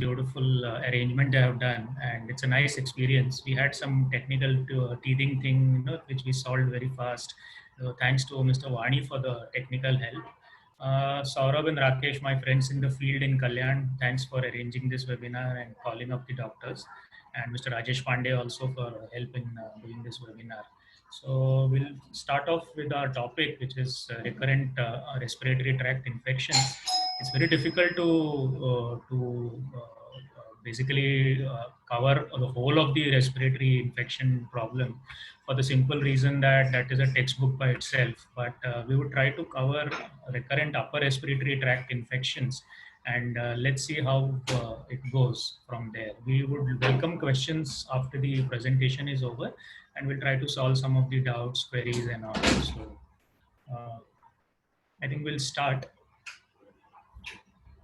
beautiful arrangement they have done, and it's a nice experience. We had some technical teething thing, which we solved very fast. Thanks to Mr. Vani for the technical help. Saurabh and Rakesh, my friends in the field in Kalyan, thanks for arranging this webinar and calling up the doctors. And Mr. Rajesh Pandey also for help in doing this webinar. So we'll start off with our topic, which is recurrent respiratory tract infections. It's very difficult to basically cover the whole of the respiratory infection problem, for the simple reason that that is a textbook by itself. But we would try to cover recurrent upper respiratory tract infections, and let's see how it goes from there. We would welcome questions after the presentation is over, and we'll try to solve some of the doubts, queries, and all. So I think we'll start.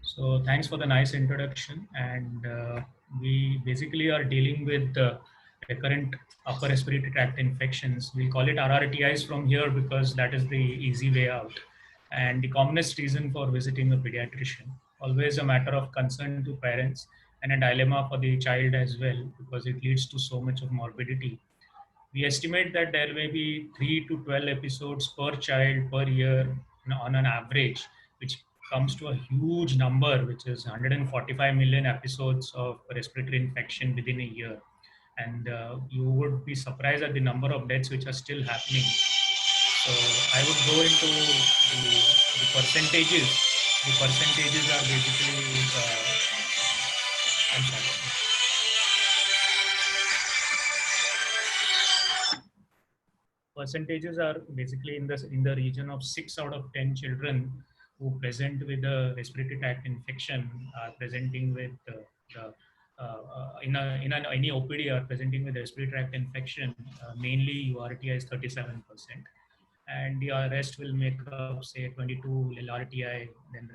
So thanks for the nice introduction. And we basically are dealing with recurrent upper respiratory tract infections. We call it RRTIs from here because that is the easy way out. And the commonest reason for visiting a pediatrician. Always a matter of concern to parents and a dilemma for the child as well, because it leads to so much of morbidity. We estimate that there may be 3 to 12 episodes per child per year on an average, which comes to a huge number, which is 145 million episodes of respiratory infection within a year. And you would be surprised at the number of deaths which are still happening. So I would go into the percentages. The percentages are basically, I'm sorry. Percentages are basically in the region of 6 out of 10 children who present with a respiratory tract infection are presenting with any OPD are presenting with respiratory tract infection. Mainly URTI is 37%, and the rest will make up say 22 LRTI, then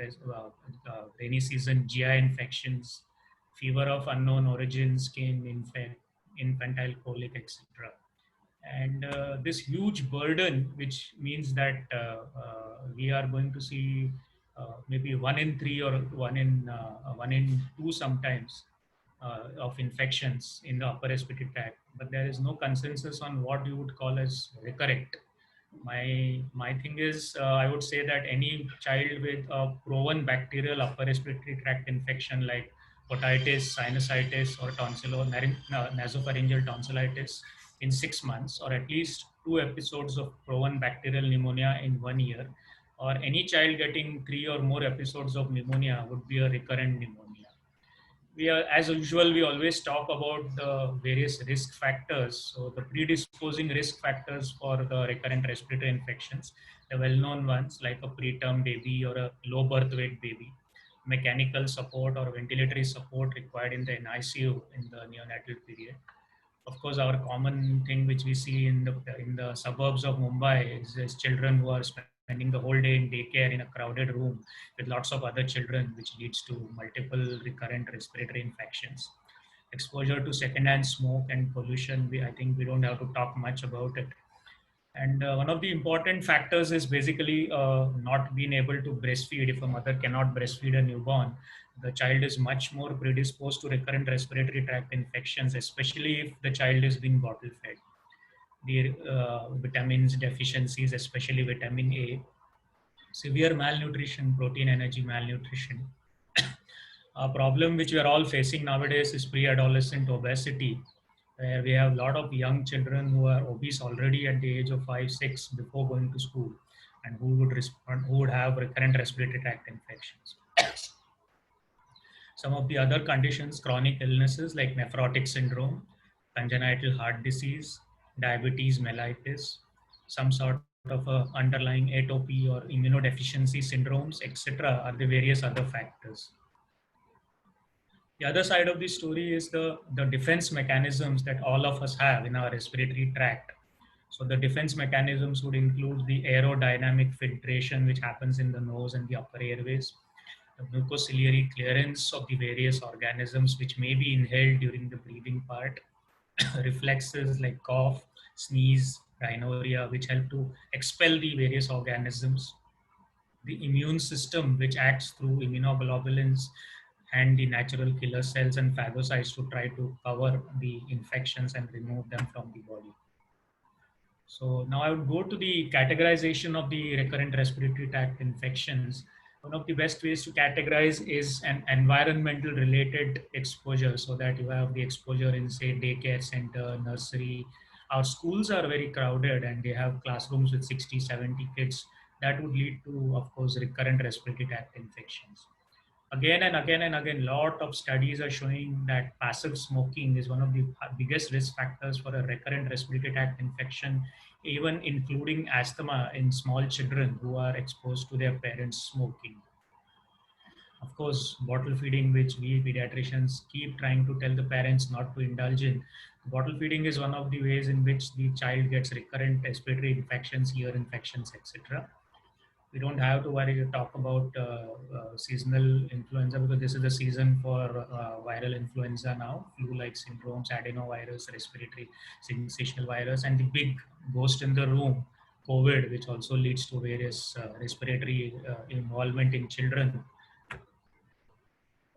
rainy season GI infections, fever of unknown origin, skin infect, infantile colic, etc. And this huge burden, which means that we are going to see maybe 1 in 3 or 1 in 2 sometimes of infections in the upper respiratory tract, but there is no consensus on what you would call as recurrent. My thing is, I would say that any child with a proven bacterial upper respiratory tract infection like otitis, sinusitis, or nasopharyngeal tonsillitis in 6 months, or at least 2 episodes of proven bacterial pneumonia in 1 year, or any child getting 3 or more episodes of pneumonia would be a recurrent pneumonia. We are, as usual, we always talk about the various risk factors. So the predisposing risk factors for the recurrent respiratory infections, the well-known ones like a preterm baby or a low birth weight baby, mechanical support or ventilatory support required in the NICU in the neonatal period. Of course, our common thing which we see in the suburbs of Mumbai is children who are spending the whole day in daycare in a crowded room with lots of other children, which leads to multiple recurrent respiratory infections. Exposure to secondhand smoke and pollution, I think we don't have to talk much about it. And one of the important factors is basically not being able to breastfeed. If a mother cannot breastfeed a newborn, the child is much more predisposed to recurrent respiratory tract infections, especially if the child is being bottle fed. The vitamins deficiencies, especially vitamin A, severe malnutrition, protein energy malnutrition. A problem which we are all facing nowadays is pre-adolescent obesity, where we have a lot of young children who are obese already at the age of 5, 6 before going to school, and who would have recurrent respiratory tract infections. Some of the other conditions, chronic illnesses like nephrotic syndrome, congenital heart disease, diabetes mellitus, some sort of underlying atopy or immunodeficiency syndromes, etc., are the various other factors. The other side of the story is the defense mechanisms that all of us have in our respiratory tract. So the defense mechanisms would include the aerodynamic filtration, which happens in the nose and the upper airways, the mucociliary clearance of the various organisms which may be inhaled during the breathing part, reflexes like cough, sneeze, rhinorrhea, which help to expel the various organisms, the immune system, which acts through immunoglobulins, and the natural killer cells and phagocytes to try to cover the infections and remove them from the body. So now I would go to the categorization of the recurrent respiratory tract infections. One of the best ways to categorize is an environmental related exposure, so that you have the exposure in, say, daycare center, nursery. Our schools are very crowded and they have classrooms with 60, 70 kids. That would lead to, of course, recurrent respiratory tract infections. Again and again and again, lot of studies are showing that passive smoking is one of the biggest risk factors for a recurrent respiratory tract infection, even including asthma in small children who are exposed to their parents smoking. Of course, bottle feeding, which we pediatricians keep trying to tell the parents not to indulge in. Bottle feeding is one of the ways in which the child gets recurrent respiratory infections, ear infections, etc. We don't have to worry to talk about seasonal influenza, because this is the season for viral influenza now, flu-like syndromes, adenovirus, respiratory syncytial virus, and the big ghost in the room, COVID, which also leads to various respiratory involvement in children.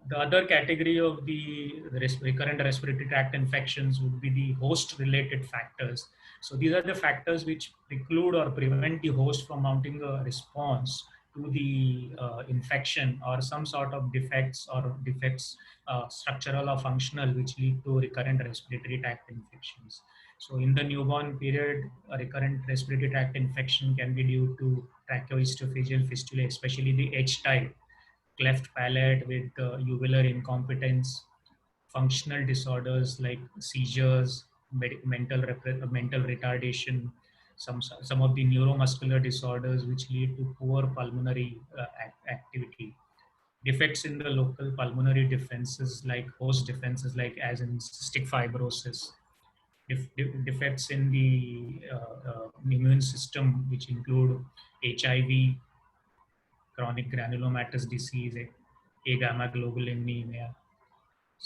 The other category of the recurrent respiratory tract infections would be the host related factors. So these are the factors which preclude or prevent the host from mounting a response to the infection, or some sort of defects, structural or functional, which lead to recurrent respiratory tract infections. So in the newborn period, a recurrent respiratory tract infection can be due to tracheoesophageal fistula, especially the H type, cleft palate with uvular incompetence, functional disorders like seizures, mental retardation, some of the neuromuscular disorders which lead to poor pulmonary activity, defects in the local pulmonary defenses like host defenses, like as in cystic fibrosis, defects in the immune system, which include HIV, chronic granulomatous disease, A gamma globulinemia,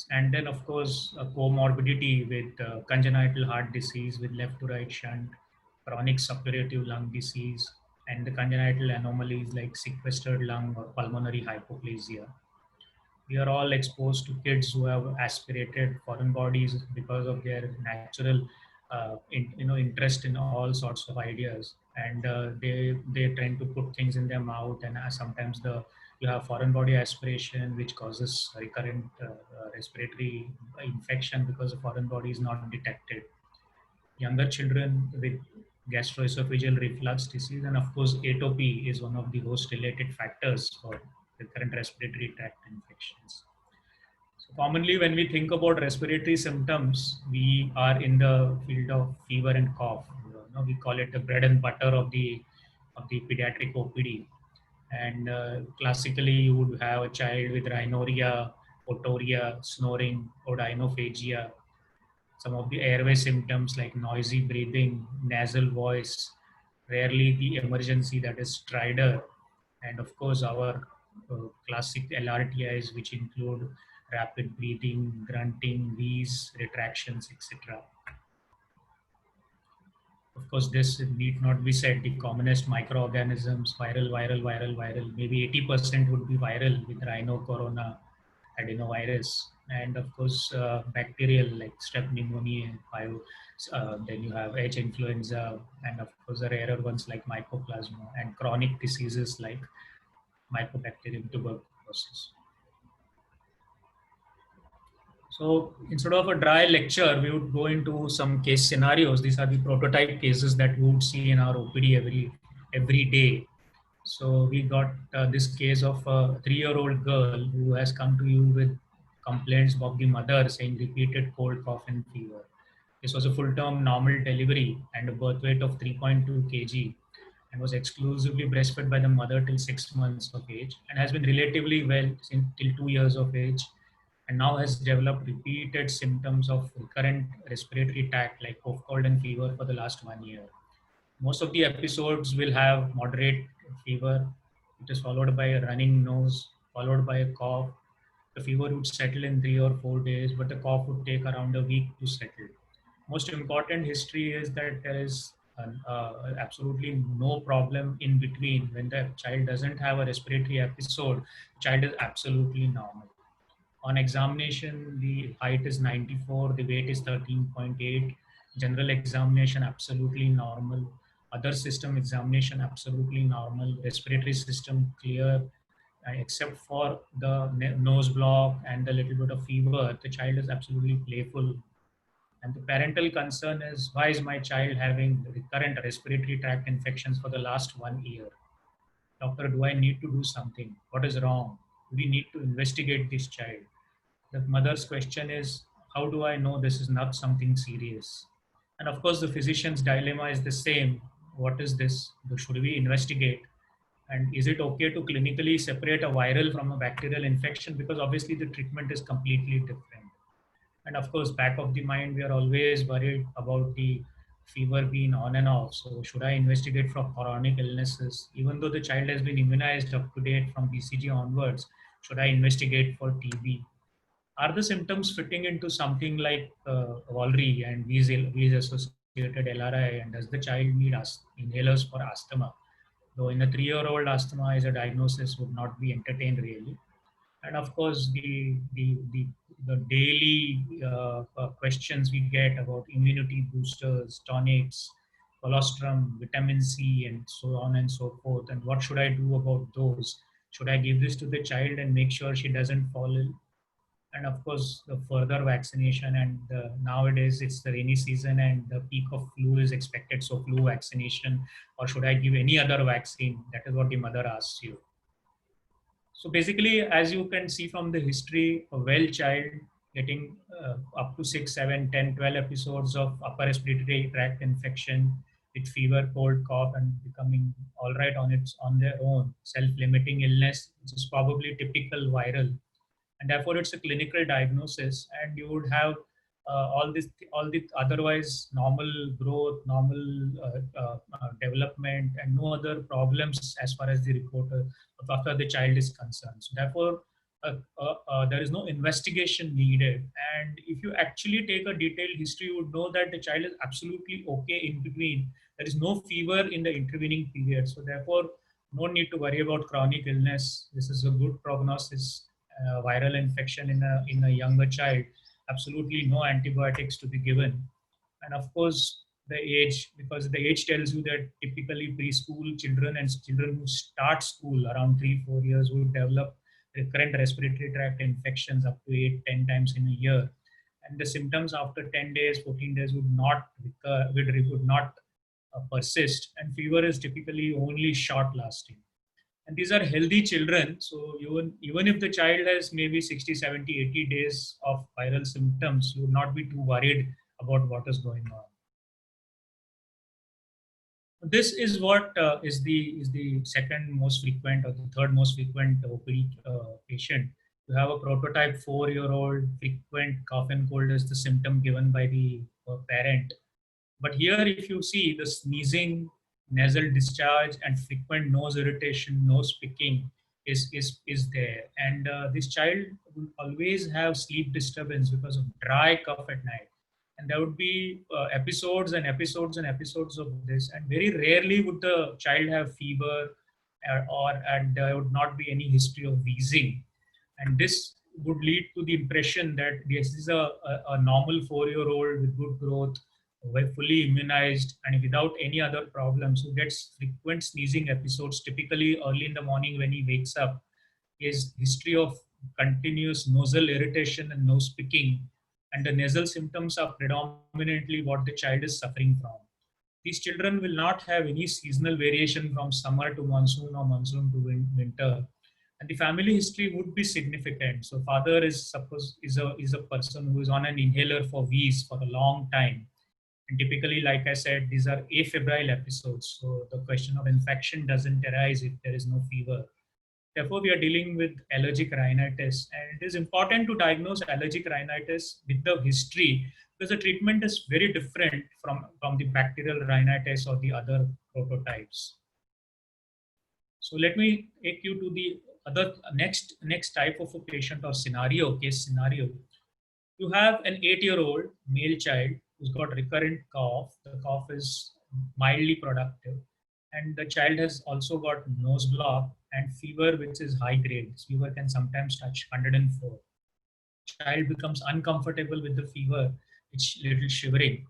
and then of course a comorbidity with congenital heart disease with left to right shunt, chronic suppurative lung disease, and the congenital anomalies like sequestered lung or pulmonary hypoplasia. We are all exposed to kids who have aspirated foreign bodies because of their natural interest in all sorts of ideas, and they tend to put things in their mouth, and sometimes the you have foreign body aspiration which causes recurrent respiratory infection because the foreign body is not detected. Younger children with gastroesophageal reflux disease, and of course atopy is one of the host related factors for recurrent respiratory tract infections. So commonly, when we think about respiratory symptoms, we are in the field of fever and cough. We call it the bread and butter of the pediatric OPD. And classically, you would have a child with rhinorrhea, otorrhea, snoring, odynophagia, some of the airway symptoms like noisy breathing, nasal voice, rarely the emergency, that is stridor, and of course our classic LRTIs, which include rapid breathing, grunting, wheeze, retractions, etc. Of course, this need not be said. The commonest microorganisms, viral, maybe 80% would be viral with rhino, corona, adenovirus, and of course bacterial like strep pneumoniae, then you have H influenza, and of course the rarer ones like mycoplasma, and chronic diseases like Mycobacterium tuberculosis. So instead of a dry lecture, we would go into some case scenarios. These are the prototype cases that we would see in our OPD every day. So we got this case of a 3-year-old girl who has come to you with complaints of the mother saying repeated cold, cough, and fever. This was a full-term normal delivery and a birth weight of 3.2 kg, and was exclusively breastfed by the mother till 6 months of age, and has been relatively well since till 2 years of age, and now has developed repeated symptoms of recurrent respiratory tract like cough, cold, and fever for the last 1 year. Most of the episodes will have moderate fever. It is followed by a running nose, followed by a cough. The fever would settle in 3 or 4 days, but the cough would take around a week to settle. Most important history is that there is absolutely no problem in between. When the child doesn't have a respiratory episode, the child is absolutely normal. On examination, the height is 94, the weight is 13.8. General examination, absolutely normal. Other system examination, absolutely normal. Respiratory system, clear, except for the nose block and the little bit of fever. The child is absolutely playful. And the parental concern is, why is my child having recurrent respiratory tract infections for the last 1 year? Doctor, do I need to do something? What is wrong? Do we need to investigate this child? The mother's question is, how do I know this is not something serious? And of course, the physician's dilemma is the same. What is this? Should we investigate? And is it okay to clinically separate a viral from a bacterial infection? Because obviously the treatment is completely different. And of course, back of the mind, we are always worried about the fever being on and off. So should I investigate for chronic illnesses? Even though the child has been immunized up to date from BCG onwards, should I investigate for TB? Are the symptoms fitting into something like Walry and wheeze associated LRI? And does the child need inhalers for asthma? Though in a 3-year-old, asthma is a diagnosis would not be entertained really. And of course, the daily questions we get about immunity boosters, tonics, colostrum, vitamin C, and so on and so forth. And what should I do about those? Should I give this to the child and make sure she doesn't fall ill? And of course the further vaccination, and nowadays it's the rainy season and the peak of flu is expected, so flu vaccination, or should I give any other vaccine? That is what the mother asks you. So basically, as you can see from the history, a well child getting up to 6, 7, 10, 12 episodes of upper respiratory tract infection with fever, cold, cough, and becoming all right on their own, self-limiting illness, which is probably typical viral, and therefore it's a clinical diagnosis, and you would have all the otherwise normal growth, normal development, and no other problems as far as the report after the child is concerned. So therefore there is no investigation needed, and if you actually take a detailed history, you would know that the child is absolutely okay in between. There is no fever in the intervening period, so therefore no need to worry about chronic illness. This is a good prognosis. Viral infection in a younger child, absolutely no antibiotics to be given. And of course the age, because the age tells you that typically preschool children and children who start school around 3-4 years would develop recurrent respiratory tract infections up to 8-10 times in a year, and the symptoms after 10 days, 14 days would not recur, would not persist, and fever is typically only short lasting. And these are healthy children, so even if the child has maybe 60, 70, 80 days of viral symptoms, you would not be too worried about what is going on. This is what is the second most frequent or the third most frequent OPD patient. You have a prototype 4-year-old frequent cough and cold is the symptom given by the parent. But here, if you see the sneezing, nasal discharge, and frequent nose irritation, nose picking is there. And this child will always have sleep disturbance because of dry cough at night. And there would be episodes and episodes and episodes of this. And very rarely would the child have fever, and there would not be any history of wheezing. And this would lead to the impression that this is a normal 4-year-old with good growth, fully immunized, and without any other problems, who gets frequent sneezing episodes, typically early in the morning when he wakes up. His history of continuous nasal irritation and nose picking, and the nasal symptoms are predominantly what the child is suffering from. These children will not have any seasonal variation from summer to monsoon or monsoon to winter, and the family history would be significant. So father is suppose is a person who is on an inhaler for wheeze for a long time, and typically, like I said, these are afebrile episodes. So the question of infection doesn't arise if there is no fever. Therefore, we are dealing with allergic rhinitis, and it is important to diagnose allergic rhinitis with the history, because the treatment is very different from the bacterial rhinitis or the other prototypes. So let me take you to the other next type of a patient or case scenario. You have an 8-year-old male child who's got recurrent cough. The cough is mildly productive, and the child has also got nose block and fever, which is high grade. This fever can sometimes touch 104. Child becomes uncomfortable with the fever, it's little shivering,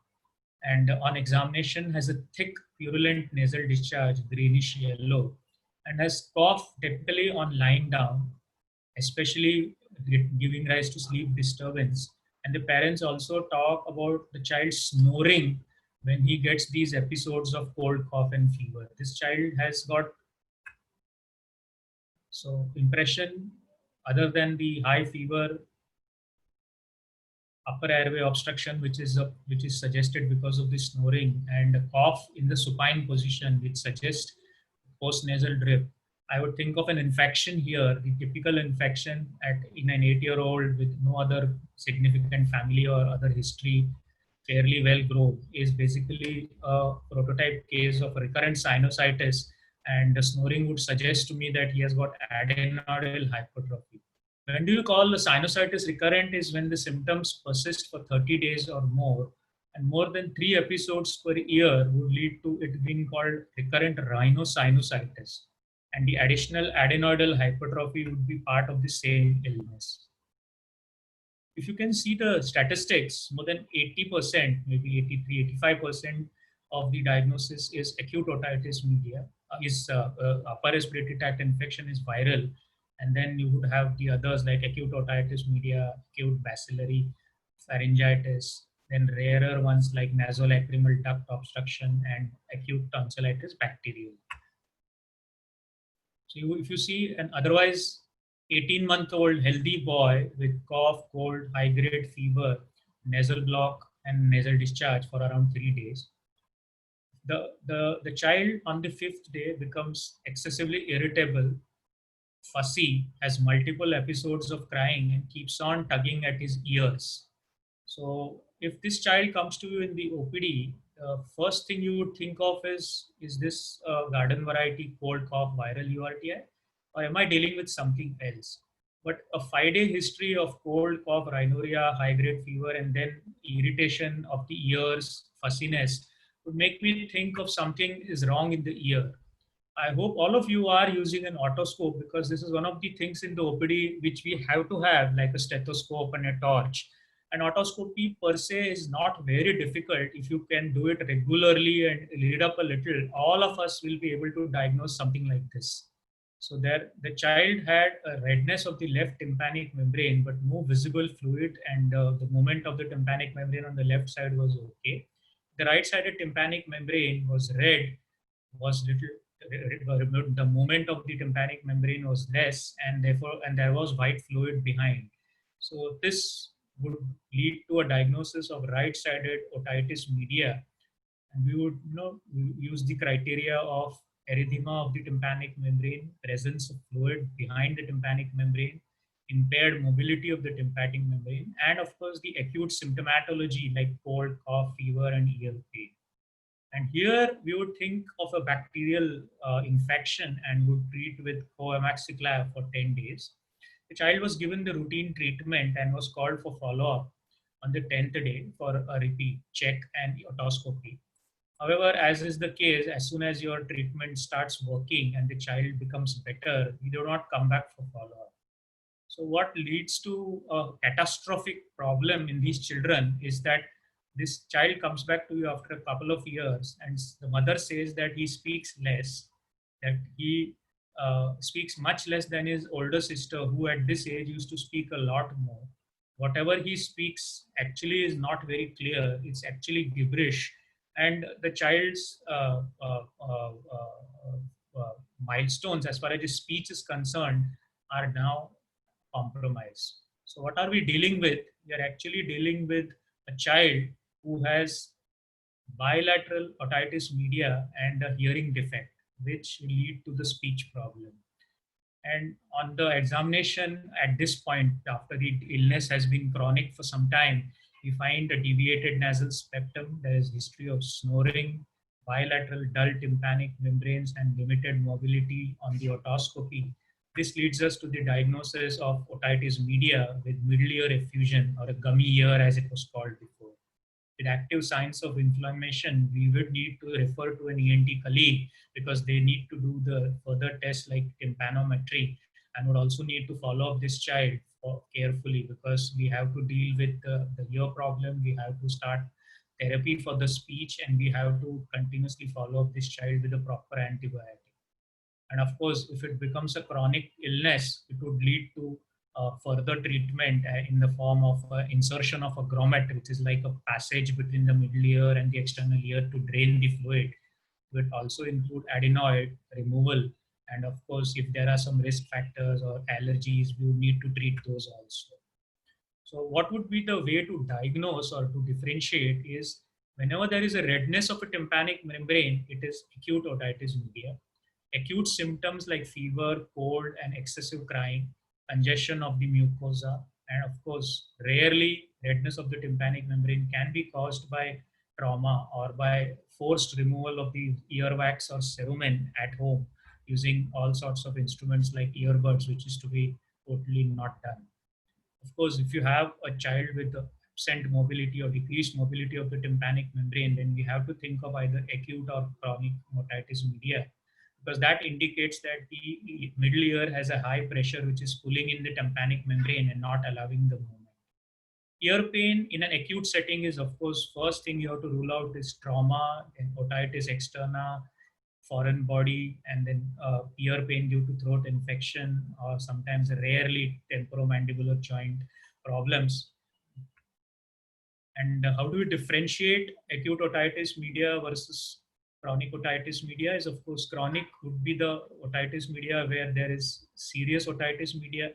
and on examination has a thick, purulent nasal discharge, greenish yellow, and has cough typically on lying down, especially giving rise to sleep disturbance. And the parents also talk about the child snoring when he gets these episodes of cold, cough, and fever. This child has got so impression other than the high fever, upper airway obstruction, which is suggested because of the snoring, and a cough in the supine position, which suggests postnasal drip. I would think of an infection here, the typical infection in an 8-year-old with no other significant family or other history, fairly well grown, is basically a prototype case of recurrent sinusitis. And the snoring would suggest to me that he has got adenoidal hypertrophy. When do you call the sinusitis recurrent is when the symptoms persist for 30 days or more, and more than 3 episodes per year would lead to it being called recurrent rhinosinusitis. And the additional adenoidal hypertrophy would be part of the same illness. If you can see the statistics, more than 80%, maybe 83, 85% of the diagnosis is acute otitis media, upper respiratory tract infection is viral. And then you would have the others like acute otitis media, acute bacillary pharyngitis, then rarer ones like nasolacrimal duct obstruction and acute tonsillitis bacterial. So if you see an otherwise 18-month-old healthy boy with cough, cold, high-grade fever, nasal block, and nasal discharge for around 3 days, the child on the fifth day becomes excessively irritable, fussy, has multiple episodes of crying, and keeps on tugging at his ears. So if this child comes to you in the OPD, the first thing you would think of is this garden variety cold cough viral URTI, or am I dealing with something else? But a 5-day history of cold cough, rhinorrhea, high-grade fever, and then irritation of the ears, fussiness, would make me think of something is wrong in the ear. I hope all of you are using an otoscope, because this is one of the things in the OPD which we have to have, like a stethoscope and a torch. An otoscopy per se is not very difficult if you can do it regularly and read up a little. All of us will be able to diagnose something like this. So there, the child had a redness of the left tympanic membrane, but no visible fluid, and the movement of the tympanic membrane on the left side was okay. The right-sided tympanic membrane was red, was little, the movement of the tympanic membrane was less, and therefore, and there was white fluid behind. So this would lead to a diagnosis of right-sided otitis media, and we would use the criteria of erythema of the tympanic membrane, presence of fluid behind the tympanic membrane, impaired mobility of the tympanic membrane, and of course the acute symptomatology like cold, cough, fever, and ear pain. And here we would think of a bacterial infection and would treat with coamaxiclav for 10 days. The child was given the routine treatment and was called for follow-up on the 10th day for a repeat check and otoscopy. However, as is the case, as soon as your treatment starts working and the child becomes better, we do not come back for follow-up. So what leads to a catastrophic problem in these children is that this child comes back to you after a couple of years, and the mother says that he speaks less, that he speaks much less than his older sister, who at this age used to speak a lot more. Whatever he speaks actually is not very clear, it's actually gibberish. And the child's milestones as far as his speech is concerned are now compromised. So what are we dealing with? We are actually dealing with a child who has bilateral otitis media and a hearing defect, which will lead to the speech problem. And on the examination at this point, after the illness has been chronic for some time, we find a deviated nasal septum. There is history of snoring, bilateral dull tympanic membranes, and limited mobility on the otoscopy. This leads us to the diagnosis of otitis media with middle ear effusion, or a gummy ear as it was called before. With active signs of inflammation, we would need to refer to an ENT colleague, because they need to do the further tests like tympanometry, and would also need to follow up this child carefully, because we have to deal with the ear problem. We have to start therapy for the speech, and we have to continuously follow up this child with a proper antibiotic. And of course, if it becomes a chronic illness, it would lead to further treatment in the form of insertion of a grommet, which is like a passage between the middle ear and the external ear to drain the fluid. It would also include adenoid removal. And of course, if there are some risk factors or allergies, we would need to treat those also. So what would be the way to diagnose or to differentiate is, whenever there is a redness of a tympanic membrane, it is acute otitis media. Acute symptoms like fever, cold, and excessive crying, congestion of the mucosa, and of course, rarely redness of the tympanic membrane can be caused by trauma or by forced removal of the earwax or cerumen at home using all sorts of instruments like earbuds, which is to be totally not done. Of course, if you have a child with absent mobility or decreased mobility of the tympanic membrane, then we have to think of either acute or chronic otitis media, because that indicates that the middle ear has a high pressure which is pulling in the tympanic membrane and not allowing the movement. Ear pain in an acute setting is, of course, first thing you have to rule out is trauma and otitis externa, foreign body, and then ear pain due to throat infection, or sometimes rarely temporomandibular joint problems. And how do we differentiate acute otitis media versus chronic otitis media? Is, of course, chronic would be the otitis media where there is serious otitis media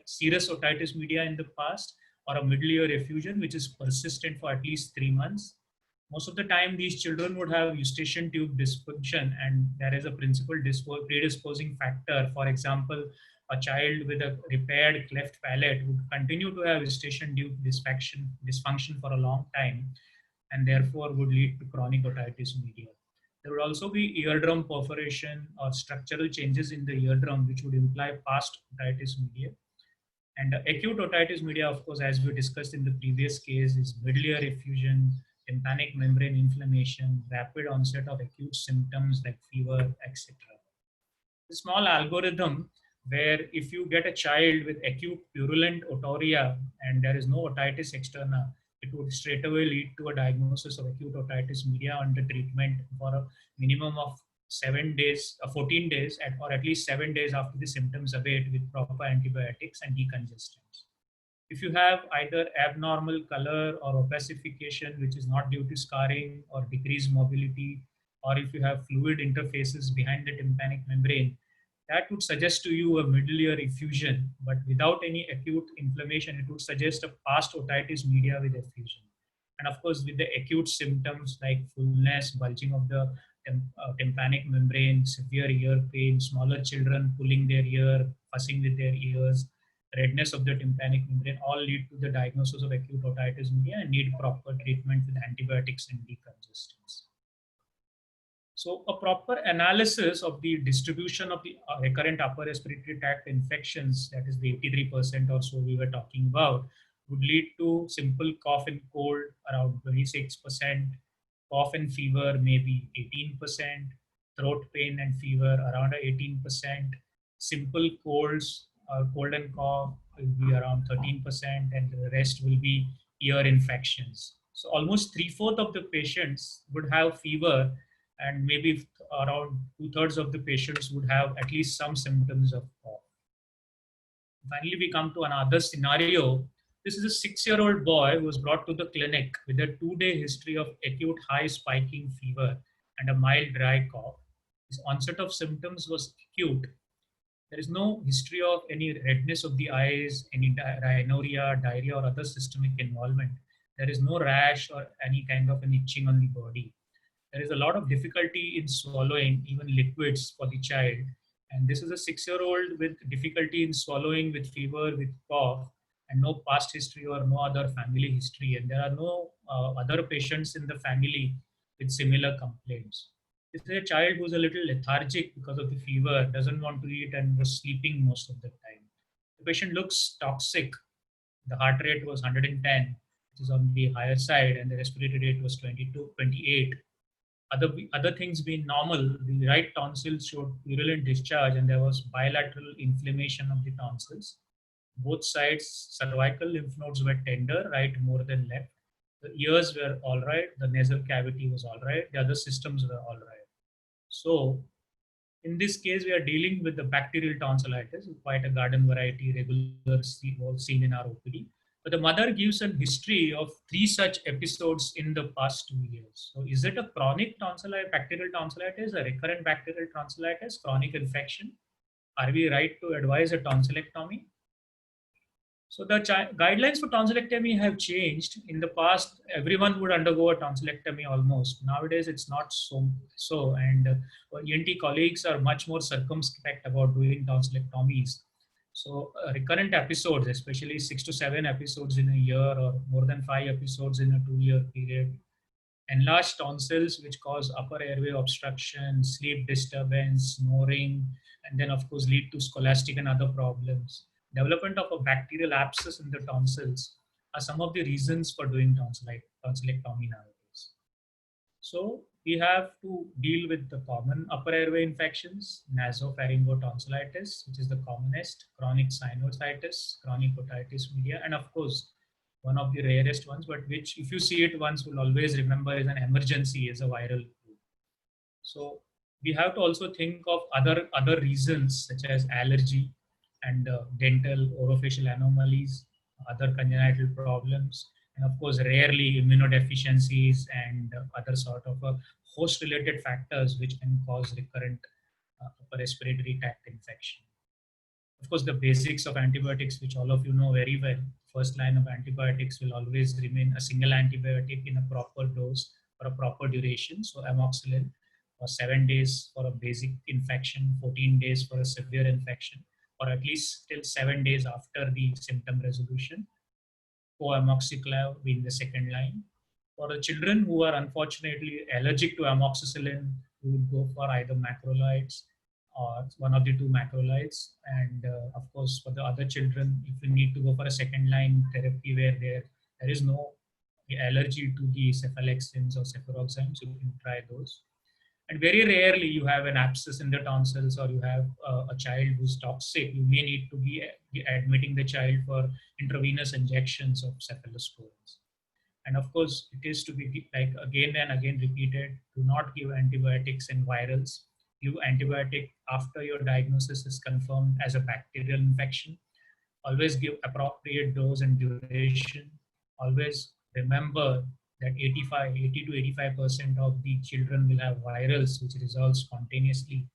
in the past, or a middle ear effusion which is persistent for at least 3 months. Most of the time, these children would have eustachian tube dysfunction, and there is a principal predisposing factor. For example, a child with a repaired cleft palate would continue to have eustachian tube dysfunction for a long time, and therefore would lead to chronic otitis media. There would also be eardrum perforation or structural changes in the eardrum, which would imply past otitis media. And acute otitis media, of course, as we discussed in the previous case, is middle ear effusion, tympanic membrane inflammation, rapid onset of acute symptoms like fever, etc. A small algorithm where if you get a child with acute purulent otorrhea and there is no otitis externa, it would straight away lead to a diagnosis of acute otitis media under treatment for a minimum of 7 days, 14 days, or at least 7 days after the symptoms abate with proper antibiotics and decongestants. If you have either abnormal color or opacification, which is not due to scarring or decreased mobility, or if you have fluid interfaces behind the tympanic membrane, that would suggest to you a middle ear effusion, but without any acute inflammation, it would suggest a past otitis media with effusion. And of course, with the acute symptoms like fullness, bulging of the tympanic membrane, severe ear pain, smaller children pulling their ear, fussing with their ears, redness of the tympanic membrane, all lead to the diagnosis of acute otitis media and need proper treatment with antibiotics and decongestants. So a proper analysis of the distribution of the recurrent upper respiratory tract infections, that is the 83% or so we were talking about, would lead to simple cough and cold around 26%, cough and fever maybe 18%, throat pain and fever around 18%, simple colds, cold and cough will be around 13%, and the rest will be ear infections. So almost 3/4 of the patients would have fever, and maybe around 2/3 of the patients would have at least some symptoms of cough. Finally, we come to another scenario. This is a 6-year-old boy who was brought to the clinic with a 2-day history of acute high spiking fever and a mild dry cough. His onset of symptoms was acute. There is no history of any redness of the eyes, any rhinorrhea, diarrhea, or other systemic involvement. There is no rash or any kind of an itching on the body. There is a lot of difficulty in swallowing even liquids for the child. And this is a 6-year-old with difficulty in swallowing, with fever, with cough, and no past history or no other family history. And there are no other patients in the family with similar complaints. This is a child who's a little lethargic because of the fever, doesn't want to eat, and was sleeping most of the time. The patient looks toxic. The heart rate was 110, which is on the higher side, and the respiratory rate was 22, 28. Other things being normal, the right tonsil showed purulent discharge, and there was bilateral inflammation of the tonsils. Both sides, cervical lymph nodes were tender, right more than left. The ears were all right. The nasal cavity was all right. The other systems were all right. So in this case, we are dealing with the bacterial tonsillitis, quite a garden variety, regular seen in our OPD. But the mother gives a history of 3 such episodes in the past 2 years. So is it a chronic tonsillitis, bacterial tonsillitis, a recurrent bacterial tonsillitis, chronic infection? Are we right to advise a tonsillectomy? So the guidelines for tonsillectomy have changed. In the past, everyone would undergo a tonsillectomy almost. Nowadays, it's not so. And ENT colleagues are much more circumspect about doing tonsillectomies. So recurrent episodes, especially 6 to 7 episodes in a year or more than 5 episodes in a 2-year period, enlarged tonsils which cause upper airway obstruction, sleep disturbance, snoring, and then of course lead to scholastic and other problems. Development of a bacterial abscess in the tonsils are some of the reasons for doing tonsillectomy nowadays. So we have to deal with the common upper airway infections, nasopharyngotonsillitis, which is the commonest, chronic sinusitis, chronic otitis media, and of course, one of the rarest ones, but which if you see it once, will always remember is an emergency, is a viral flu. So we have to also think of other reasons such as allergy and dental orofacial anomalies, other congenital problems, and of course rarely immunodeficiencies and other sort of host related factors which can cause recurrent upper respiratory tract infection. Of course, the basics of antibiotics, which all of you know very well. First line of antibiotics will always remain a single antibiotic in a proper dose for a proper duration. So amoxicillin for 7 days for a basic infection, 14 days for a severe infection, or at least till 7 days after the symptom resolution. Co-amoxiclav being the second line. For the children who are unfortunately allergic to amoxicillin, we would go for either macrolides or one of the two macrolides. And of course, for the other children, if we need to go for a second line therapy where there is no allergy to the cephalexins or cefuroxime, so you can try those. And very rarely you have an abscess in the tonsils or you have a child who's toxic, you may need to be admitting the child for intravenous injections of cephalosporins. And of course, it is to be like again and again repeated, do not give antibiotics in virals. Give antibiotic after your diagnosis is confirmed as a bacterial infection. Always give appropriate dose and duration. Always remember that 80 to 85% of the children will have virals which resolve spontaneously.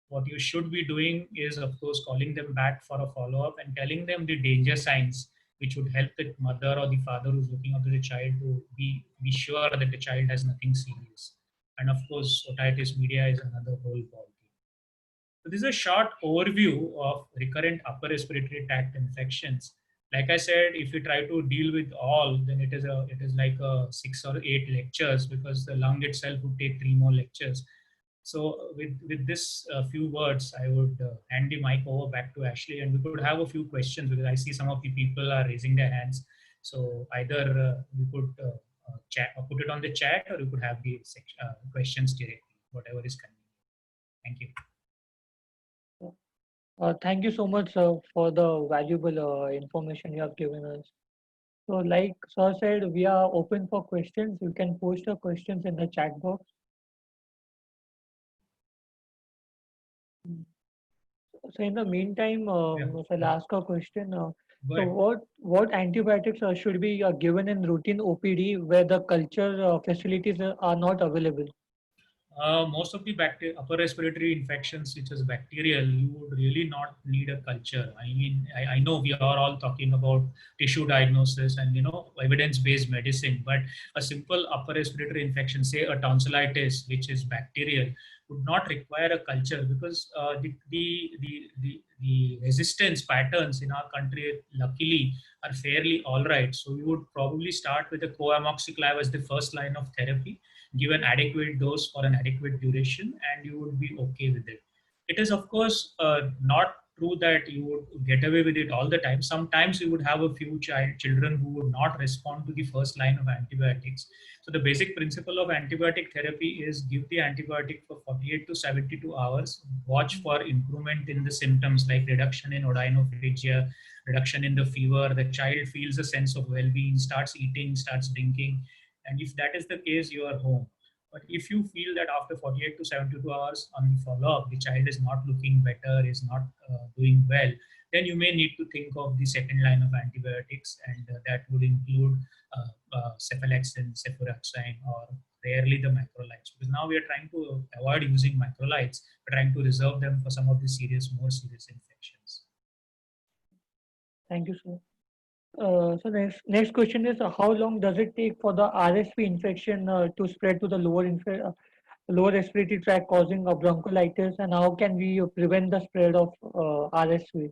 What you should be doing is, of course, calling them back for a follow-up and telling them the danger signs which would help the mother or the father who's looking after the child to be sure that the child has nothing serious. And of course, otitis media is another whole ballgame. So this is a short overview of recurrent upper respiratory tract infections. Like I said, if you try to deal with all, then it is like 6 or 8 lectures because the lung itself would take 3 more lectures. So with this few words, I would hand the mic over back to Ashley, and we could have a few questions because I see some of the people are raising their hands. So either we could chat or put it on the chat, or you could have the questions directly, whatever is convenient. Thank you. Thank you so much, for the valuable information you have given us. So, like Sir said, we are open for questions. You can post your questions in the chat box. So, in the meantime, Yeah. I'll ask a question. Go So, ahead. what antibiotics should be given in routine OPD where the culture facilities are not available? Most of the upper respiratory infections, which is bacterial, you would really not need a culture. I mean, I know we are all talking about tissue diagnosis and evidence-based medicine, but a simple upper respiratory infection, say a tonsillitis, which is bacterial, would not require a culture because the resistance patterns in our country, luckily, are fairly all right. So we would probably start with a co-amoxiclav as the first line of therapy, give an adequate dose for an adequate duration, and you would be okay with it. It is, of course, not true that you would get away with it all the time. Sometimes you would have a few children who would not respond to the first line of antibiotics. So the basic principle of antibiotic therapy is give the antibiotic for 48 to 72 hours, watch for improvement in the symptoms like reduction in odynophagia, reduction in the fever, the child feels a sense of well-being, starts eating, starts drinking. And if that is the case, you are home. But if you feel that after 48 to 72 hours on the follow-up, the child is not looking better, is not doing well, then you may need to think of the second line of antibiotics, and that would include cephalexin, cefuroxime, or rarely the macrolides. Because now we are trying to avoid using macrolides, we're trying to reserve them for some of the more serious infections. Thank you, sir. So next question is how long does it take for the RSV infection to spread to the lower respiratory tract, causing a bronchiolitis, and how can we prevent the spread of RSV?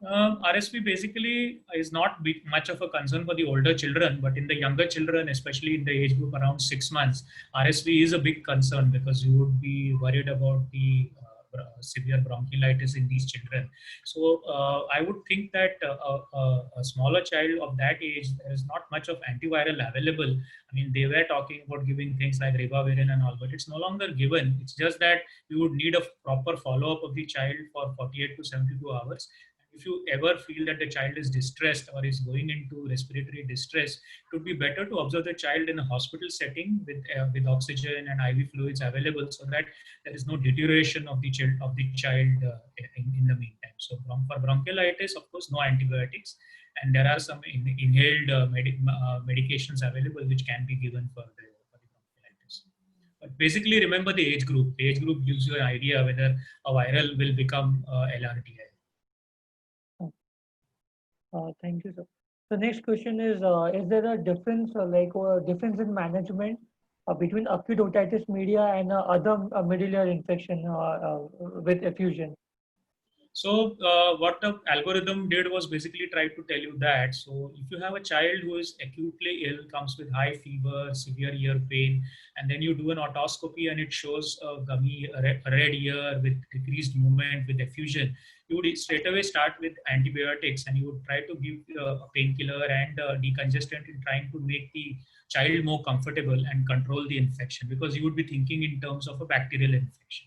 RSV basically is not much of a concern for the older children, but in the younger children, especially in the age group around 6 months, RSV is a big concern because you would be worried about the severe bronchiolitis in these children. So I would think that a smaller child of that age, there is not much of antiviral available. I mean, they were talking about giving things like ribavirin and all, but it's no longer given. It's just that you would need a proper follow-up of the child for 48 to 72 hours. If you ever feel that the child is distressed or is going into respiratory distress, it would be better to observe the child in a hospital setting with oxygen and IV fluids available, so that there is no deterioration of the child in the meantime. So for bronchiolitis, of course, no antibiotics, and there are some inhaled medications available which can be given for the bronchiolitis. But basically, remember the age group. The age group gives you an idea whether a viral will become LRTI. Thank you, sir. The next question is there a difference difference in management between acute otitis media and other medullary infection with effusion? So what the algorithm did was basically try to tell you that. So if you have a child who is acutely ill, comes with high fever, severe ear pain, and then you do an otoscopy and it shows a gummy, a red ear with decreased movement, with effusion, you would straight away start with antibiotics and you would try to give a painkiller and decongestant in trying to make the child more comfortable and control the infection, because you would be thinking in terms of a bacterial infection.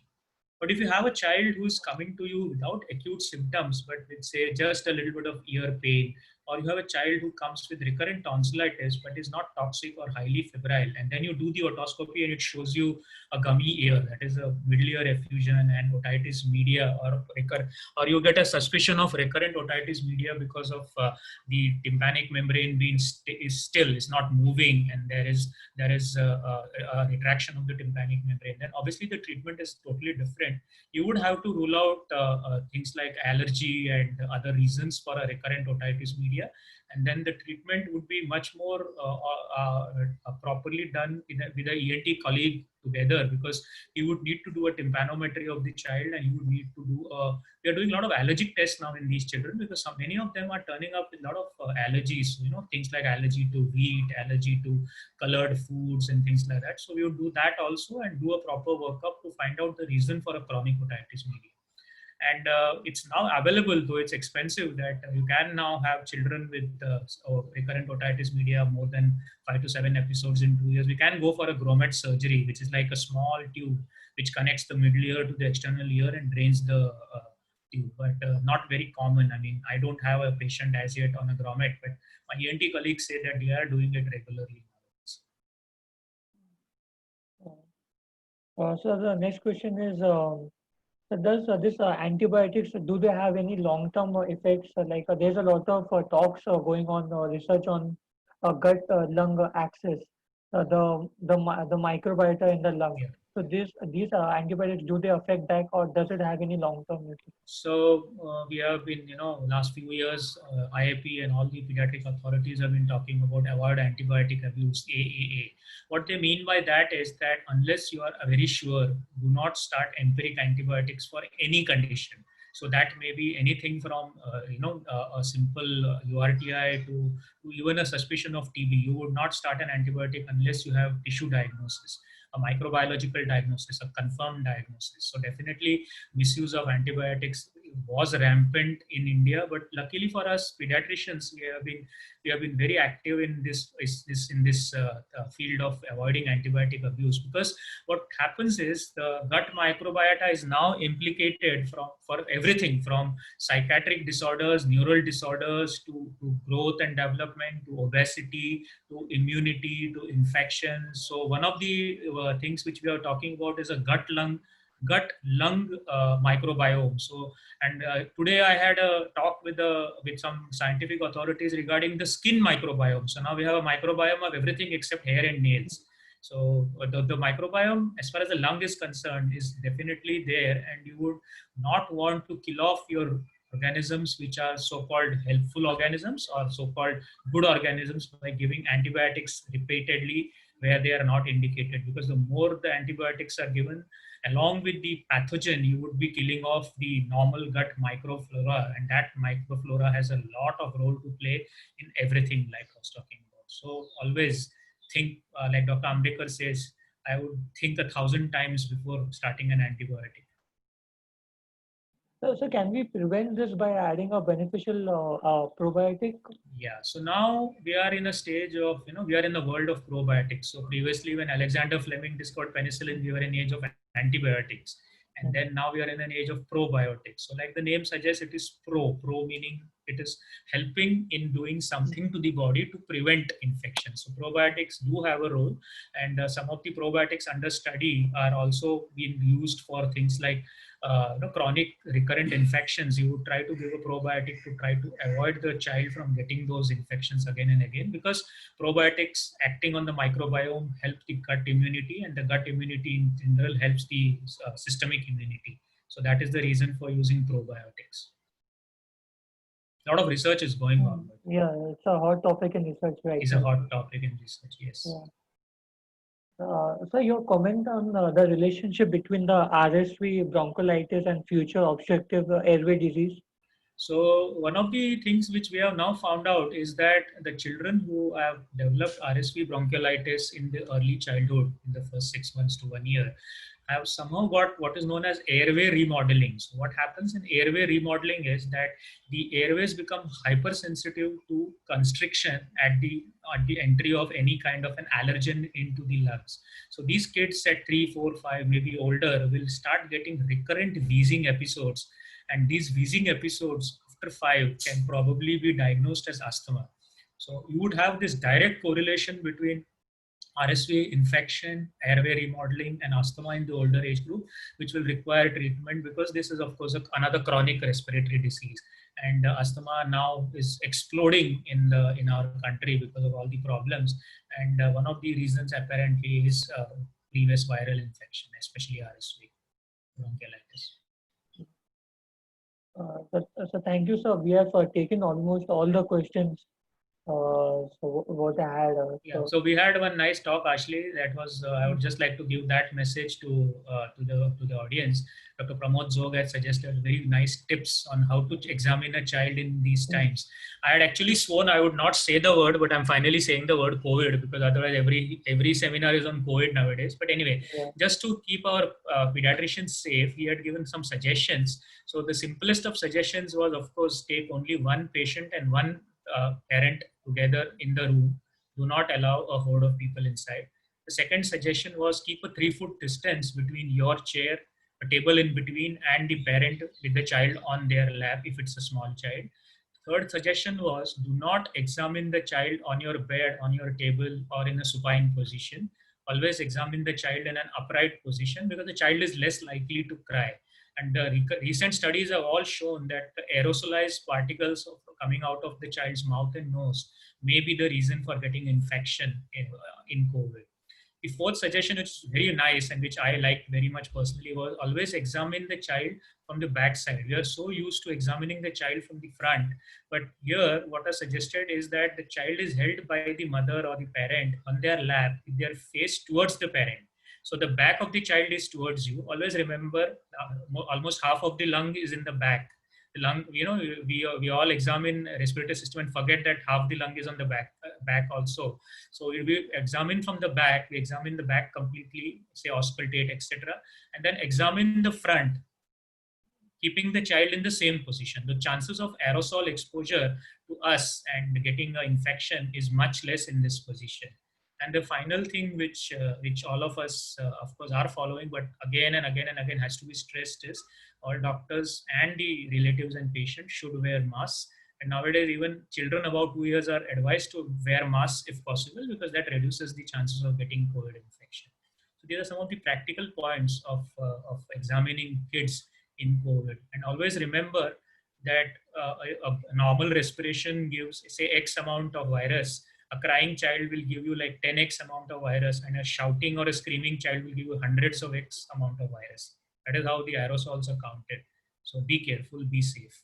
But if you have a child who is coming to you without acute symptoms, but with say just a little bit of ear pain, or you have a child who comes with recurrent tonsillitis but is not toxic or highly febrile, and then you do the otoscopy and it shows you a gummy ear, that is a middle ear effusion and otitis media, or you get a suspicion of recurrent otitis media because of the tympanic membrane being is not moving, and there is a retraction of the tympanic membrane, then obviously the treatment is totally different. You would have to rule out things like allergy and other reasons for a recurrent otitis media, and then the treatment would be much more properly done with an ENT colleague together, because you would need to do a tympanometry of the child, and you would need to do we are doing a lot of allergic tests now in these children, because many of them are turning up with a lot of allergies, things like allergy to wheat, allergy to colored foods and things like that. So we would do that also and do a proper workup to find out the reason for a chronic otitis media. And it's now available, though it's expensive, that you can now have children with recurrent otitis media more than 5 to 7 episodes in 2 years. We can go for a grommet surgery, which is like a small tube which connects the middle ear to the external ear and drains the tube, but not very common. I mean, I don't have a patient as yet on a grommet, but my ENT colleagues say that they are doing it regularly. So the next question is, so does this antibiotics, do they have any long-term effects? There's a lot of talks going on, research on gut-lung axis, the microbiota in the lung. Yeah. So these antibiotics, do they affect that, or does it have any long-term effects? So we have been, last few years, IAP and all the pediatric authorities have been talking about avoid antibiotic abuse, AAA. What they mean by that is that unless you are very sure, do not start empiric antibiotics for any condition. So that may be anything from, a simple URTI to even a suspicion of TB. You would not start an antibiotic unless you have tissue diagnosis, a microbiological diagnosis, a confirmed diagnosis. So definitely misuse of antibiotics was rampant in India, but luckily for us pediatricians, we have been very active in this field of avoiding antibiotic abuse, because what happens is the gut microbiota is now implicated for everything from psychiatric disorders, neural disorders, to growth and development, to obesity, to immunity, to infections. So one of the things which we are talking about is a gut lung microbiome. So, and today I had a talk with some scientific authorities regarding the skin microbiome. So now we have a microbiome of everything except hair and nails. So the microbiome, as far as the lung is concerned, is definitely there, and you would not want to kill off your organisms which are so-called helpful organisms or so-called good organisms by giving antibiotics repeatedly where they are not indicated, because the more the antibiotics are given along with the pathogen, you would be killing off the normal gut microflora, and that microflora has a lot of role to play in everything like I was talking about. So always think, like Dr. Ambekar says, I would think 1,000 times before starting an antibiotic. So can we prevent this by adding a beneficial probiotic? Yeah, so now we are in a stage of, we are in the world of probiotics. So previously when Alexander Fleming discovered penicillin, we were in age of antibiotics. And then now we are in an age of probiotics. So like the name suggests, it is pro meaning it is helping in doing something to the body to prevent infection. So probiotics do have a role, and some of the probiotics under study are also being used for things like chronic recurrent infections. You would try to give a probiotic to try to avoid the child from getting those infections again and again, because probiotics acting on the microbiome help the gut immunity, and the gut immunity in general helps the systemic immunity. So that is the reason for using probiotics. A lot of research is going on. Yeah, it's a hot topic in research right It's now. a hot topic in research, yes. Yeah. So your comment on the relationship between the RSV, bronchiolitis, and future obstructive airway disease? So one of the things which we have now found out is that the children who have developed RSV bronchiolitis in the early childhood, in the first 6 months to 1 year, have somehow got what is known as airway remodeling. So what happens in airway remodeling is that the airways become hypersensitive to constriction at the entry of any kind of an allergen into the lungs. So these kids at 3, 4, 5, maybe older, will start getting recurrent wheezing episodes, and these wheezing episodes after 5 can probably be diagnosed as asthma. So you would have this direct correlation between RSV infection, airway remodeling, and asthma in the older age group, which will require treatment, because this is of course another chronic respiratory disease. And asthma now is exploding in our country because of all the problems. And one of the reasons apparently is previous viral infection, especially RSV bronchiolitis. So thank you, sir. We have taken almost all the questions. So what I had. So we had one nice talk, Ashley. That was I would just like to give that message to the audience. Dr. Pramod Zog had suggested very nice tips on how to examine a child in these times. I had actually sworn I would not say the word, but I'm finally saying the word COVID, because otherwise every seminar is on COVID nowadays. But anyway, just to keep our pediatricians safe, he had given some suggestions. So the simplest of suggestions was, of course, take only one patient and one parent together in the room. Do not allow a horde of people inside. The second suggestion was keep a 3-foot distance between your chair, a table in between, and the parent with the child on their lap if it's a small child. Third suggestion was do not examine the child on your bed, on your table, or in a supine position. Always examine the child in an upright position, because the child is less likely to cry. And the recent studies have all shown that the aerosolized particles coming out of the child's mouth and nose may be the reason for getting infection in COVID. The fourth suggestion, which is very nice and which I liked very much personally, was always examine the child from the back side. We are so used to examining the child from the front, but here what I suggested is that the child is held by the mother or the parent on their lap with their face towards the parent. So the back of the child is towards you. Always remember, almost half of the lung is in the back. The lung, we all examine respiratory system and forget that half the lung is on the back also. So if we examine from the back, we examine the back completely, say auscultate, etc., and then examine the front. keeping the child in the same position. The chances of aerosol exposure to us and getting an infection is much less in this position. And the final thing, which all of us, of course, are following, but again and again and again has to be stressed, is all doctors and the relatives and patients should wear masks. And nowadays, even children about 2 years are advised to wear masks if possible, because that reduces the chances of getting COVID infection. So these are some of the practical points of examining kids in COVID. And always remember that a normal respiration gives, say, X amount of virus. A crying child will give you like 10x amount of virus, and a shouting or a screaming child will give you hundreds of X amount of virus. That is how the aerosols are counted. So be careful, be safe.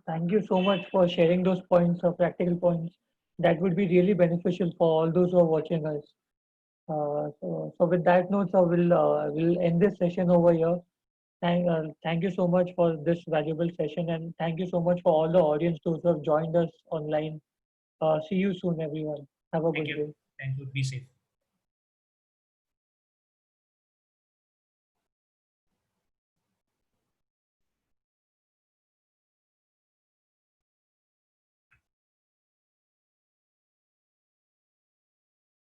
Thank you so much for sharing those points, practical points. That would be really beneficial for all those who are watching us. So with that note, so we'll end this session over here. Thank you so much for this valuable session, and thank you so much for all the audience those who have joined us online. See you soon, everyone. Have a Thank good you. day. Thank you. Be safe.